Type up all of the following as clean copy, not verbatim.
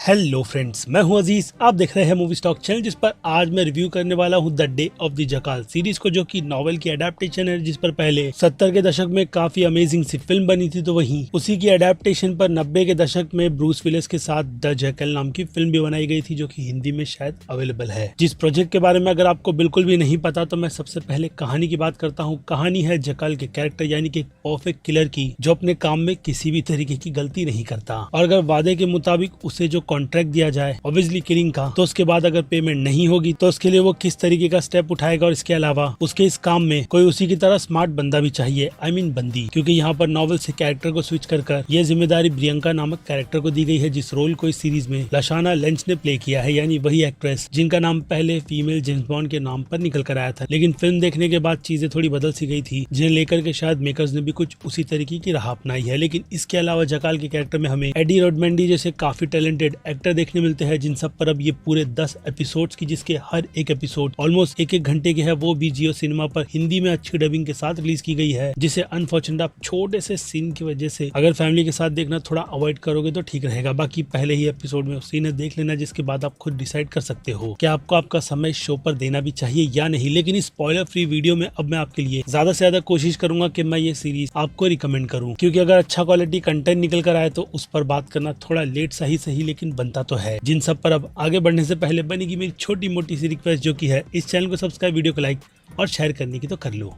Hello friends, मैं हूं अजीज। आप देख रहे हैं मूवी स्टॉक चैनल, जिस पर आज मैं रिव्यू करने वाला हूं The Day of the Jackal series को, जो कि नॉवेल की अडेप्टेशन है, जिस पर पहले 70 के दशक में काफी अमेजिंग सी फिल्म बनी थी। तो वहीं उसी की अडेप्टेशन पर 90 के दशक में ब्रूस विलिस के साथ द जैकल नाम की फिल्म भी बनाई गई थी, जो कि हिंदी में शायद अवेलेबल है। जिस प्रोजेक्ट के बारे में अगर आपको बिल्कुल भी नहीं पता तो मैं सबसे पहले कहानी की बात करता हूँ। कहानी है जकाल के कैरेक्टर यानी कि परफेक्ट किलर की, जो अपने काम में किसी भी तरीके की गलती नहीं करता, और अगर वादे के मुताबिक उसे जो कॉन्ट्रैक्ट दिया जाए ऑब्वियसली किलिंग का, तो उसके बाद अगर पेमेंट नहीं होगी तो उसके लिए वो किस तरीके का स्टेप उठाएगा। और इसके अलावा उसके इस काम में कोई उसी की तरह स्मार्ट बंदा भी चाहिए, आई मीन बंदी, क्योंकि यहाँ पर नॉवेल से कैरेक्टर को स्विच कर ये जिम्मेदारी प्रियंका नामक कैरेक्टर को दी गई है, जिस रोल को इस सीरीज में लशाना लेंच ने प्ले किया है, यानी वही एक्ट्रेस जिनका नाम पहले फीमेल जेम्स बॉन्ड के नाम पर निकल कर आया था। लेकिन फिल्म देखने के बाद चीजें थोड़ी बदल सी गई थी, जिन्हें लेकर के शायद मेकर्स ने भी कुछ उसी तरीके की राह अपनाई है। लेकिन इसके अलावा जकाल के कैरेक्टर में हमें एडी रोडमेंडी जैसे काफी टैलेंटेड एक्टर देखने मिलते हैं, जिन सब पर अब ये पूरे 10 एपिसोड्स की, जिसके हर एक एपिसोड ऑलमोस्ट एक घंटे के है, वो भी जियो सिनेमा पर हिंदी में अच्छी डबिंग के साथ रिलीज की गई है, जिसे अनफॉर्चुनेट छोटे से सीन की वजह से अगर फैमिली के साथ देखना थोड़ा अवॉइड करोगे तो ठीक रहेगा। बाकी पहले ही एपिसोड में सीन देख लेना, जिसके बाद आप खुद डिसाइड कर सकते हो कि आपको आपका समय शो पर देना भी चाहिए या नहीं। लेकिन इस स्पॉइलर फ्री वीडियो में अब मैं आपके लिए ज्यादा से ज्यादा कोशिश करूंगा कि मैं ये सीरीज आपको रिकमेंड करूं, क्योंकि अगर अच्छा क्वालिटी कंटेंट निकल कर आए तो उस पर बात करना थोड़ा लेट सही लेकिन बनता तो है। जिन सब पर अब आगे बढ़ने से पहले बनेगी मेरी छोटी मोटी सी रिक्वेस्ट, जो की है इस चैनल को सब्सक्राइब, वीडियो को लाइक और शेयर करने की तो कर लो।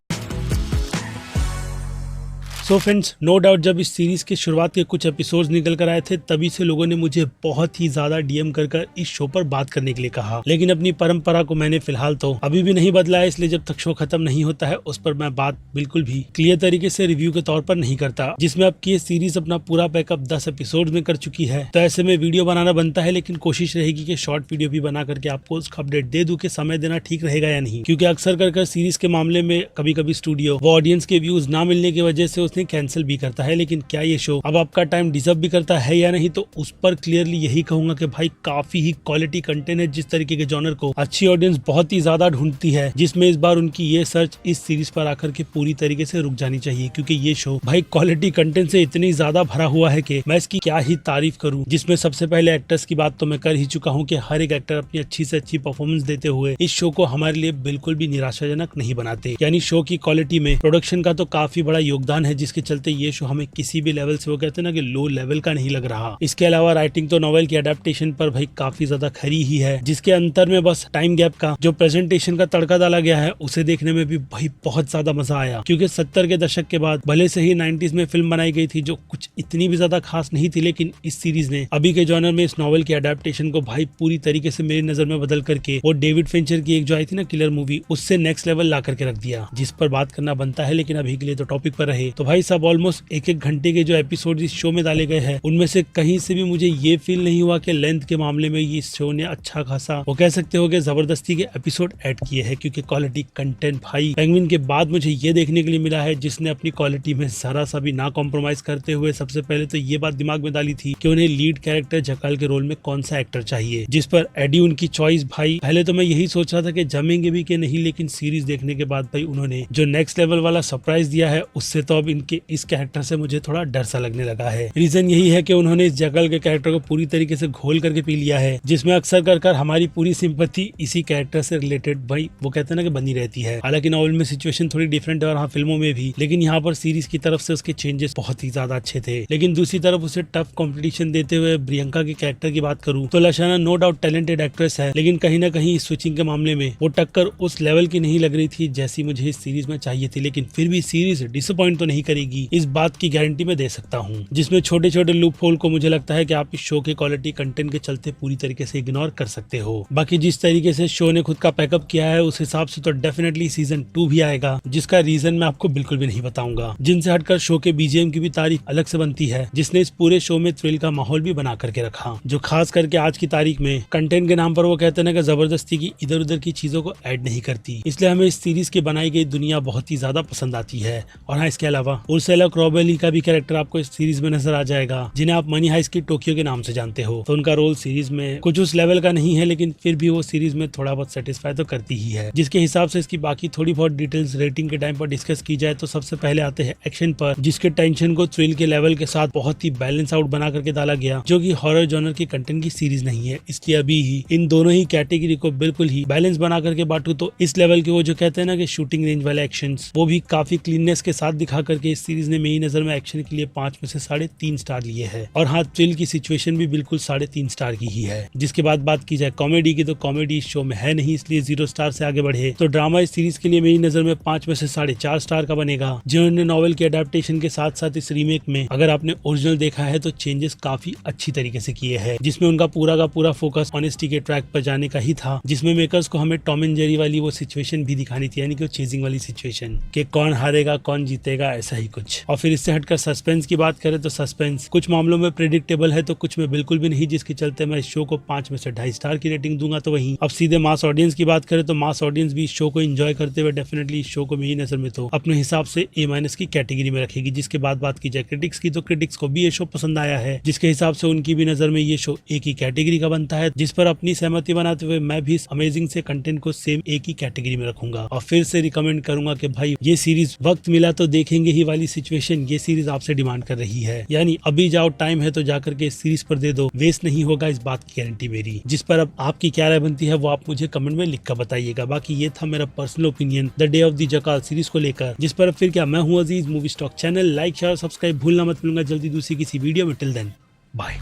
सो फ्रेंड्स, नो डाउट जब इस सीरीज के शुरुआत के कुछ एपिसोड्स निकल कर आए थे, तभी से लोगों ने मुझे बहुत ही ज्यादा डीएम कर इस शो पर बात करने के लिए कहा। लेकिन अपनी परंपरा को मैंने फिलहाल तो अभी भी नहीं बदला है, इसलिए जब तक शो खत्म नहीं होता है उस पर मैं बात बिल्कुल भी क्लियर तरीके से रिव्यू के तौर पर नहीं करता। जिसमें अब की ये सीरीज अपना पूरा पैकअप 10 एपिसोड में कर चुकी है, तो ऐसे में वीडियो बनाना बनता है, लेकिन कोशिश रहेगी कि शॉर्ट वीडियो भी बना करके आपको उसका अपडेट दे दूं कि समय देना ठीक रहेगा या नहीं। क्योंकि अक्सर कर सीरीज के मामले में कभी कभी स्टूडियो वो ऑडियंस के व्यूज ना मिलने की वजह से उसने कैंसिल भी करता है। लेकिन क्या ये शो अब आपका टाइम डिजर्व भी करता है या नहीं, तो उस पर क्लियरली यही कहूंगा कि भाई काफी ही क्वालिटी कंटेंट है। जिस तरीके के जॉनर को अच्छी ऑडियंस बहुत ही ज्यादा ढूंढती है, जिसमें इस बार उनकी ये सर्च इस सीरीज पर आकर के पूरी तरीके से रुक जानी चाहिए, क्योंकि ये शो भाई क्वालिटी कंटेंट से इतनी ज्यादा भरा हुआ है कि मैं इसकी क्या ही तारीफ करूं। जिसमें सबसे पहले एक्टर्स की बात तो मैं कर ही चुका हूं कि हर एक एक्टर अपनी अच्छी से अच्छी परफॉर्मेंस देते हुए इस शो को हमारे लिए बिल्कुल भी निराशाजनक नहीं बनाते। यानी शो की क्वालिटी में प्रोडक्शन का तो काफी बड़ा योगदान है, जिसके चलते ये शो हमें किसी भी लेवल से, वो कहते हैं ना कि लो लेवल का नहीं लग रहा। इसके अलावा राइटिंग तो नॉवेल की अडेप्टेशन पर भाई काफी ज्यादा खरी ही है, जिसके अंतर में बस टाइम गैप का जो प्रेजेंटेशन का तड़का डाला गया है, उसे देखने में भी भाई बहुत ज्यादा मजा आया। क्योंकि 70 के दशक के बाद भले से ही 90s में फिल्म बनाई गई थी, जो कुछ इतनी भी ज्यादा खास नहीं थी, लेकिन इस सीरीज ने अभी के जॉनर में इस नॉवेल की अडेप्टेशन को भाई पूरी तरीके से मेरी नजर में बदल करके वो डेविड फिंचर की एक जो आई थी ना किलर मूवी, उससे नेक्स्ट लेवल ला करके रख दिया, जिस पर बात करना बनता है। लेकिन अभी के लिए तो टॉपिक पर रहे तो भाई सब ऑलमोस्ट एक घंटे के जो एपिसोड इस शो में डाले गए हैं, उनमें से कहीं से भी मुझे ये फील नहीं हुआ कि लेंथ के मामले में ये शो ने अच्छा खासा, वो कह सकते हो कि जबरदस्ती के एपिसोड ऐड किए हैं। क्योंकि क्वालिटी कंटेंट भाई पेंगुइन के बाद मुझे ये देखने के लिए मिला है, जिसने अपनी क्वालिटी में जरा सा भी ना कॉम्प्रोमाइज करते हुए सबसे पहले तो ये बात दिमाग में डाली थी कि उन्हें लीड कैरेक्टर जकाल के रोल में कौन सा एक्टर चाहिए, जिस पर एडी उनकी चॉइस भाई पहले तो मैं यही सोच रहा था कि जमेंगे भी कि नहीं, लेकिन सीरीज देखने के बाद भाई उन्होंने जो नेक्स्ट लेवल वाला सरप्राइज दिया है, उससे तो अब इनके इस कैरेक्टर से मुझे थोड़ा डर सा लगने लगा है। रीजन यही है कि उन्होंने इस जकाल के कैरेक्टर को पूरी तरीके से घोल करके पी लिया है, जिसमें अक्सर कर हमारी पूरी सिंपैथी इसी कैरेक्टर से रिलेटेड भाई वो कहते हैं ना कि बनी रहती है। हालांकि नॉवेल में सिचुएशन थोड़ी डिफरेंट है और हाँ फिल्मों में भी, लेकिन यहाँ पर सीरीज की तरफ से उसके चेंजेस बहुत ही ज्यादा अच्छे थे। लेकिन दूसरी तरफ उसे टफ कॉम्पिटिशन देते हुए प्रियंका के कैरेक्टर की बात करूँ तो लशाना नो डाउट टैलेंटेड एक्ट्रेस है, लेकिन कहीं ना कहीं स्विचिंग के मामले में वो टक्कर उस लेवल की नहीं लग रही थी जैसी मुझे इस सीरीज में चाहिए थी। लेकिन फिर भी सीरीज डिसअपॉइंट तो नहीं करेगी, इस बात की गारंटी मैं दे सकता हूँ। जिसमें छोटे छोटे लूप होल को मुझे लगता है कि आप इस शो के क्वालिटी कंटेंट के चलते पूरी तरीके से इग्नोर कर सकते हो। बाकी जिस तरीके से शो ने खुद का पैकअप किया है, उस हिसाब से तो डेफिनेटली सीजन 2 भी आएगा, जिसका रीजन मैं आपको बिल्कुल भी नहीं बताऊंगा। जिनसे हटकर शो के बीजीएम की भी तारीफ अलग से बनती है, जिसने इस पूरे शो में थ्रिल का माहौल भी बना करके रखा, जो खास करके आज की तारीख में कंटेंट के नाम पर वो कहते हैं कि जबरदस्ती की इधर उधर की चीजों को ऐड नहीं करती। इसलिए हमें इस सीरीज की बनाई गई दुनिया बहुत ही ज्यादा पसंद आती है। और हाँ, इसके अलावा उर्सुला क्रॉबेली का भी कैरेक्टर आपको इस सीरीज में नजर आ जाएगा, जिन्हें आप मनी हाइस्ट की टोक्यो के नाम से जानते हो। तो उनका रोल सीरीज में कुछ उस लेवल का नहीं है, लेकिन फिर भी वो सीरीज में थोड़ा बहुत सेटिस्फाई तो करती ही है। जिसके हिसाब से इसकी बाकी थोड़ी बहुत डिटेल्स रेटिंग के टाइम पर डिस्कस की जाए तो सबसे पहले आते हैं एक्शन पर, जिसके टेंशन को थ्रिल के लेवल के साथ बहुत ही बैलेंस आउट बना करके डाला गया, जो कि हॉरर जॉनर की कंटेंट की सीरीज नहीं है। इसलिए अभी ही इन दोनों ही कैटेगरी को बिल्कुल ही बैलेंस बना करके बांटू तो इस लेवल के वो जो कहते हैं ना कि शूटिंग रेंज वाले एक्शंस, वो भी काफी क्लीननेस के साथ दिखा करके इस सीरीज ने मेरी नजर में एक्शन के लिए 5 में से 3.5 स्टार लिए है। और हाँ, थ्रिल की सिचुएशन भी बिल्कुल 3.5 स्टार की ही है। जिसके बाद बात की जाए कॉमेडी की, तो कॉमेडी इस शो में है नहीं, इसलिए 0 स्टार से आगे बढ़े तो ड्रामा इस सीरीज के लिए मेरी नजर में 5 में से 4.5 स्टार का बनेगा। जिन्होंने नॉवेल के अडेप्टेशन के साथ साथ इस रीमेक में अगर आपने ओरिजिनल देखा है तो चेंजेस काफी अच्छी तरीके से किए हैं, जिसमें उनका पूरा का पूरा फोकस ऑनेस्टी के ट्रैक पर जाने का ही था, जिसमें मेकर्स को हमें टॉम एंड जेरी वाली वो सिचुएशन भी दिखानी थी, यानी कि चेजिंग वाली सिचुएशन कि कौन हारेगा कौन जीतेगा, ऐसा ही कुछ। और फिर इससे हटकर सस्पेंस की बात करें तो सस्पेंस कुछ मामलों में प्रेडिक्टेबल है तो कुछ में बिल्कुल भी नहीं, जिसके चलते मैं इस शो को 5 में से 2.5 स्टार की रेटिंग दूंगा। तो वहीं अब सीधे मास ऑडियंस की बात करें तो मास ऑडियंस भी इस शो को एंजॉय करते हुए डेफिनेटली इस शो को मेरी नजर में तो अपने हिसाब से A- की कैटेगरी में रखेगी। जिसके बाद बात की जाए क्रिटिक्स की, तो क्रिटिक्स को भी ये शो पसंद आया है, जिसके हिसाब से उनकी भी नजर में ये शो एक ही कैटेगरी का बनता है, जिस पर अपनी सहमति बनाते हुए मैं भी इस अमेजिंग से कंटेंट को सेम एक ही कैटेगरी में रखूंगा। और फिर से रिकमेंड करूंगा कि भाई ये सीरीज वक्त मिला तो देखेंगे ही वाली सिचुएशन ये सीरीज आपसे डिमांड कर रही है, यानी अभी जाओ, टाइम है तो जाकर के इस सीरीज पर दे दो, वेस्ट नहीं होगा, इस बात की गारंटी मेरी। जिस पर अब आपकी क्या राय बनती है वो आप मुझे कमेंट में लिख कर बताइएगा। बाकी ये था मेरा personal opinion The Day of the Jackal series को लेकर, जिस पर अब फिर क्या, मैं हूँ Aziz, Movie Stock channel like share subscribe भूलना मत। मिलूंगा जल्दी दूसरी किसी वीडियो में, till then bye.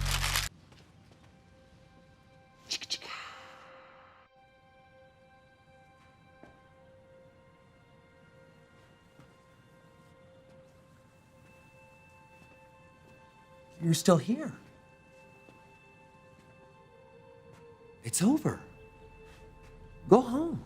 You're still here. It's over. Go home.